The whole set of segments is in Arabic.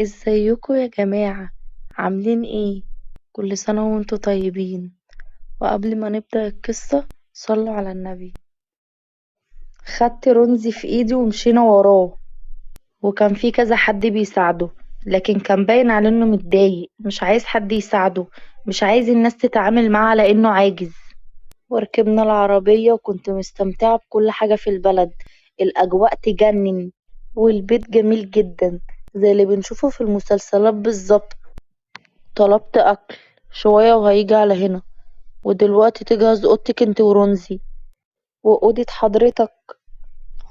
ازيكم يا جماعة؟ عاملين ايه؟ كل سنة وانتم طيبين. وقبل ما نبدأ القصة، صلوا على النبي. خدت رمزي في ايدي ومشينا وراه، وكان في كذا حد بيساعده، لكن كان باين على انه متضايق، مش عايز حد يساعده، مش عايز الناس تتعامل معاه على انه عاجز. وركبنا العربية وكنت مستمتعة بكل حاجة في البلد. الأجواء تجنن، والبيت جميل جدا زي اللي بنشوفه في المسلسلات بالظبط. طلبت أكل شوية وهيجي على هنا. ودلوقتي تجهز أوضتك انت ورمزي، وأوضة حضرتك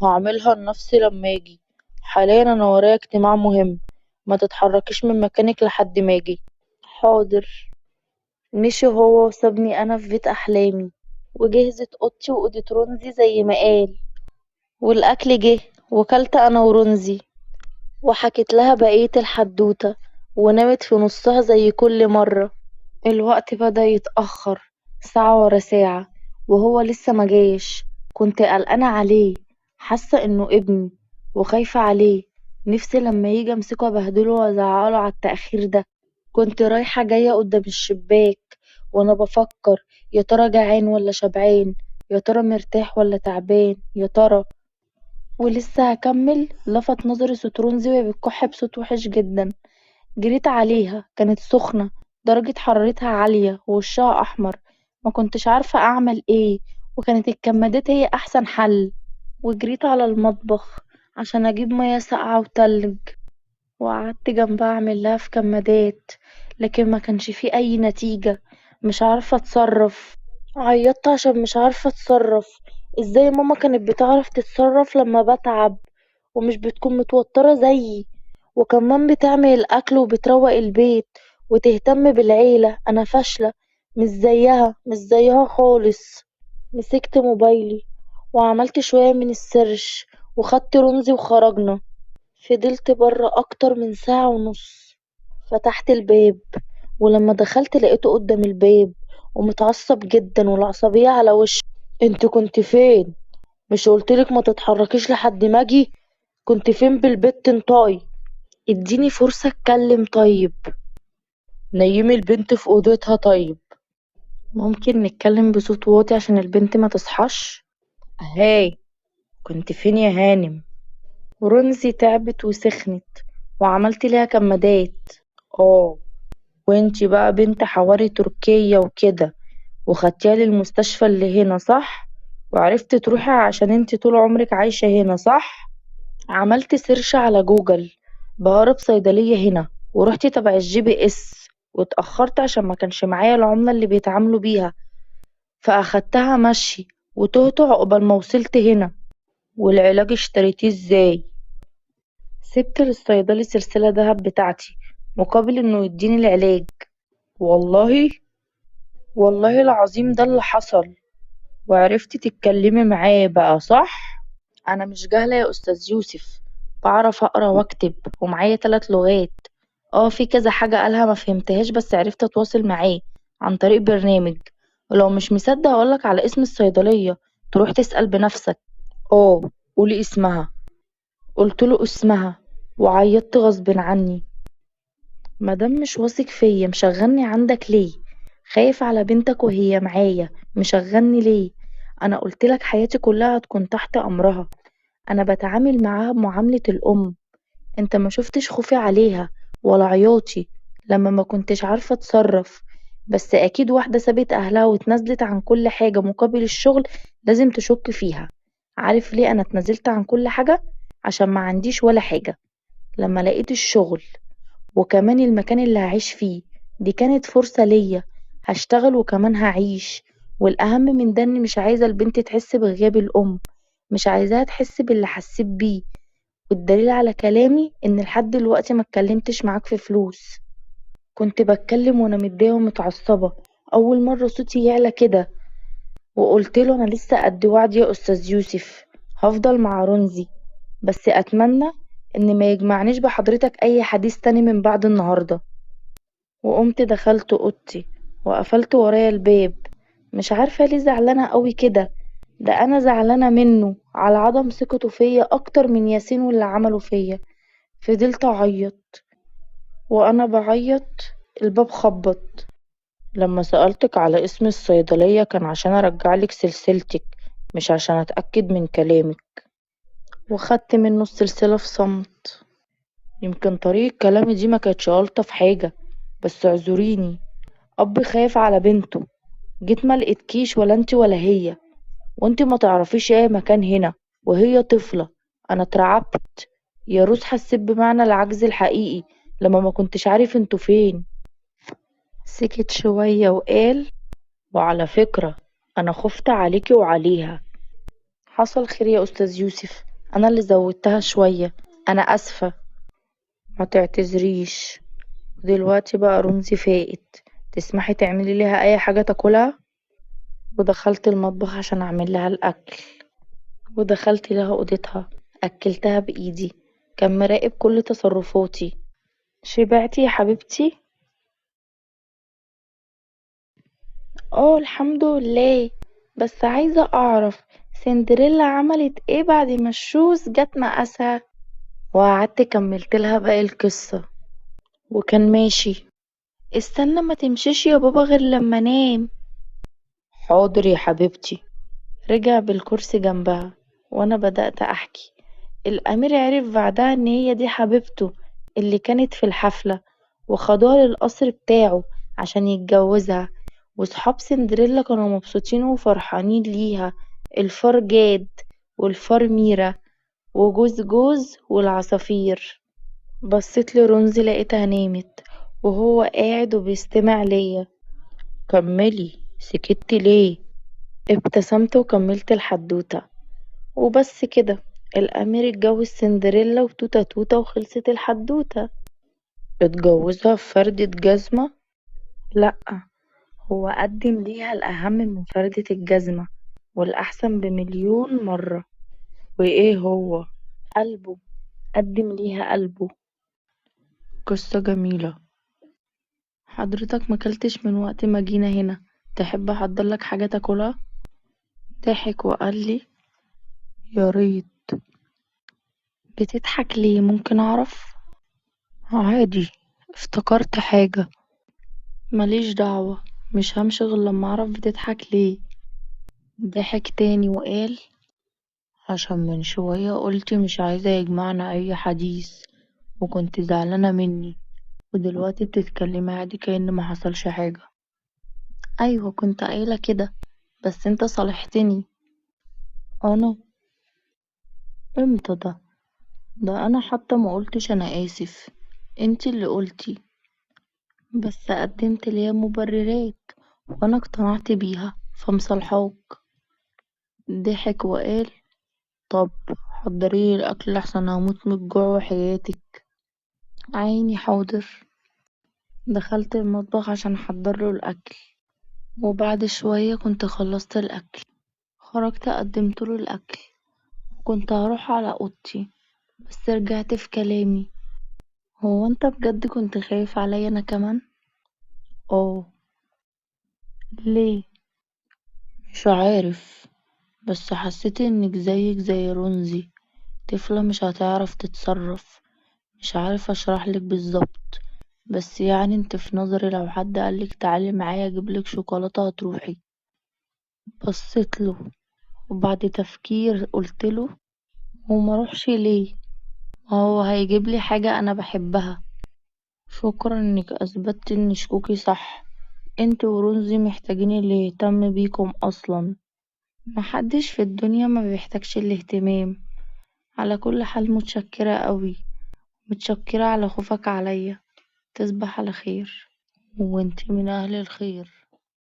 هعملها لنفسي لما اجي. حاليا أنا ورايا اجتماع مهم، ما تتحركيش من مكانك لحد ما اجي. حاضر. مشي هو وسابني أنا في بيت أحلامي، وجهزت أوضتي وأوضة رمزي زي ما قال. والأكل جه، وكلت أنا ورمزي، وحكيت لها بقية الحدوتة، ونامت في نصها زي كل مرة. الوقت بدأ يتأخر، ساعة ورا ساعة، وهو لسه مجاش. كنت قلقانة عليه، حاسة انه ابني، وخايفة عليه. نفسي لما يجي امسكه ابهدله وازعله على التأخير ده. كنت رايحة جاية قدام الشباك، وانا بفكر، يا ترى جعان ولا شبعان؟ يا ترى مرتاح ولا تعبان؟ يا ترى. ولسه هكمل لفت نظري صوت رمزي وهي بتكح بصوت وحش جدا. جريت عليها، كانت سخنة، درجة حرارتها عالية ووشها أحمر. ما كنتش عارفة أعمل إيه، وكانت الكمادات هي أحسن حل. وجريت على المطبخ عشان أجيب مياه ساقعة وتلج، وقعدت جنبها أعمل لها في كمادات، لكن ما كانش فيه أي نتيجة. مش عارفة أتصرف. عيطت عشان مش عارفة أتصرف. إزاي ماما كانت بتعرف تتصرف لما بتعب، ومش بتكون متوترة زيي، وكمان بتعمل الأكل وبتروق البيت وتهتم بالعيلة؟ أنا فاشلة، مش زيها خالص. مسكت موبايلي وعملت شوية من السيرش، وخدت رمزي وخرجنا. فضلت برا أكتر من ساعة ونص. فتحت الباب، ولما دخلت لقيته قدام الباب، ومتعصب جدا والعصبية على وشه. انت كنت فين؟ مش قلتلك ما تتحركيش لحد ما اجي؟ كنت فين بالبت انطقي؟ اديني فرصة اتكلم طيب. نيمي البنت في اوضتها طيب. ممكن نتكلم بصوت واطي عشان البنت ما تصحاش؟ هاي، كنت فين يا هانم؟ ورمزي تعبت وسخنت، وعملت ليها كمادات. اه، وانتي بقى بنت حواري تركية وكده، وخدتيها للمستشفى اللي هنا صح؟ وعرفت تروحي عشان انتي طول عمرك عايشة هنا صح؟ عملت سيرش على جوجل بأقرب صيدلية هنا، ورحت تبع الGPS، واتأخرت عشان ما كانش معايا العملة اللي بيتعاملوا بيها، فأخدتها مشي، وتهت عقبال ما وصلت هنا. والعلاج اشتريتيه ازاي؟ سبت للصيدلي سلسلة دهب بتاعتي مقابل انه يديني العلاج. والله، والله العظيم ده اللي حصل. وعرفتي تتكلمي معاه بقى صح؟ انا مش جاهلة يا استاذ يوسف، بعرف اقرا واكتب، ومعايا 3 لغات. اه، في كذا حاجة قالها ما فهمتهاش، بس عرفت اتواصل معاه عن طريق برنامج. ولو مش مصدق اقولك على اسم الصيدلية، تروح تسأل بنفسك. اه، قولي اسمها. قلتله اسمها، وعيطت غصب عني. مادام مش واثق فيا مشغلني عندك ليه؟ خايف على بنتك وهي معايا، مشغلني ليه؟ انا قلتلك حياتي كلها هتكون تحت امرها. انا بتعامل معاها بمعاملة الام. انت ما شفتش خوفي عليها ولا عياطي لما ما كنتش عارفة اتصرف؟ بس اكيد واحدة سابت اهلها واتنازلت عن كل حاجة مقابل الشغل لازم تشك فيها. عارف ليه انا اتنازلت عن كل حاجة؟ عشان ما عنديش ولا حاجة. لما لقيت الشغل، وكمان المكان اللي هعيش فيه، دي كانت فرصة ليا. هشتغل وكمان هعيش. والأهم من ده إني مش عايزة البنت تحس بغياب الأم، مش عايزاها تحس باللي حسيت بيه. والدليل على كلامي إن لحد دلوقتي ما اتكلمتش معاك في فلوس. كنت بتكلم وأنا متضايقة ومتعصبة، أول مرة صوتي يعلى كده. وقلت له أنا لسه قد وعدي يا أستاذ يوسف، هفضل مع رمزي، بس أتمنى إن ما يجمعنيش بحضرتك أي حديث تاني من بعد النهاردة. وقمت دخلت اوضتي، وقفلت ورايا الباب. مش عارفة ليه زعلانة قوي كده. ده انا زعلانة منه على عدم ثقته فيا اكتر من ياسين واللي عمله فيا. فضلت اعيط، وأنا بعيط الباب خبط. لما سألتك على اسم الصيدلية كان عشان أرجعلك سلسلتك، مش عشان أتأكد من كلامك. وخدت منه السلسلة في صمت. يمكن طريقة كلامي دي ما كانتش ألطف حاجة، بس اعذريني. أب خايف على بنته. جيت ما لقيتكيش ولا انت ولا هي، وانت ما تعرفيش ايه مكان هنا، وهي طفلة. أنا اترعبت. يا روز حسيت بمعنى العجز الحقيقي لما ما كنتش عارف انتوا فين. سكت شوية وقال: وعلى فكرة، أنا خفت عليكي وعليها. حصل خير يا أستاذ يوسف، أنا اللي زودتها شوية. أنا أسفة. ما تعتذريش. دلوقتي بقى رمزي فاقت. تسمحي تعملي لها أي حاجة تاكلها؟ ودخلت المطبخ عشان أعمل لها الأكل. ودخلت لها أوضتها. أكلتها بإيدي. كان مراقب كل تصرفاتي. شبعتي يا حبيبتي؟ اه الحمد لله. بس عايزة أعرف، سندريلا عملت ايه بعد ما الشوز جت مقاسها؟ وقعدت كملت لها باقي القصة. وكان ماشي. استنى ما تمشيش يا بابا غير لما انام. حاضر يا حبيبتي. رجع بالكرسي جنبها. وانا بدأت احكي. الامير عرف بعدها ان هي دي حبيبته اللي كانت في الحفلة، وخدوها للقصر بتاعه عشان يتجوزها. وصحاب سندريلا كانوا مبسوطين وفرحانين ليها. الفار جاد، والفار ميرا، وجوز جوز والعصافير. بصيت لرمزي لقيتها نامت، وهو قاعد وبيستمع ليا. كملي، سكتي ليه؟ ابتسمت وكملت الحدوتة. وبس كده. الأمير اتجوز سندريلا وتوتة توتة وخلصت الحدوتة. اتجوزها في فردة جزمة؟ لأ. هو قدم ليها الأهم من فردة الجزمة، والأحسن بمليون مرة. وإيه هو؟ قلبه. قدم ليها قلبه. قصة جميلة. حضرتك مكلتش من وقت ما جينا هنا. تحب احضرلك حاجة تاكلها؟ ضحك وقال لي: يا ريت. بتضحك ليه؟ ممكن اعرف؟ عادي. افتكرت حاجة. ماليش دعوة. مش همشي غير لما اعرف بتضحك ليه. ضحك تاني وقال: عشان من شوية قلتي مش عايزة يجمعنا اي حديث، وكنت زعلانة مني، ودلوقتي بتتكلمي عادي كأن ما حصلش حاجة. ايوه كنت قايلة كده، بس انت صالحتني. انا؟ امتى ده؟ ده انا حتى ما قلتش انا اسف. انتي اللي قلتي. بس قدمت ليا مبررات، وانا اقتنعت بيها فمصالحاك. ضحك وقال: طب حضريلي الاكل لحسن هموت من الجوع وحياتك. عيني حاضر. دخلت المطبخ عشان احضرله الاكل. وبعد شوية كنت خلصت الاكل. خرجت قدمتله الاكل. كنت هروح على اوضتي، بس رجعت في كلامي. هو انت بجد كنت خايف عليا انا كمان؟ اه. ليه؟ مش عارف، بس حسيت انك زيك زي رونزي، طفلة مش هتعرف تتصرف. مش عارف اشرحلك بالظبط، بس يعني انت في نظري لو حد قالك تعالي معايا اجيبلك شوكولاتة هتروحي. بصيت له، وبعد تفكير قلتله: وما روحش ليه؟ ما هو هيجيبلي حاجة انا بحبها. شكرا انك اثبتت ان شكوكي صح. انت ورونزي محتاجين اللي يهتم بيكم اصلا. محدش في الدنيا ما بيحتاجش الاهتمام. على كل حال متشكرة قوي. متشكرة على خوفك عليا. تصبح على خير. وانتي من اهل الخير.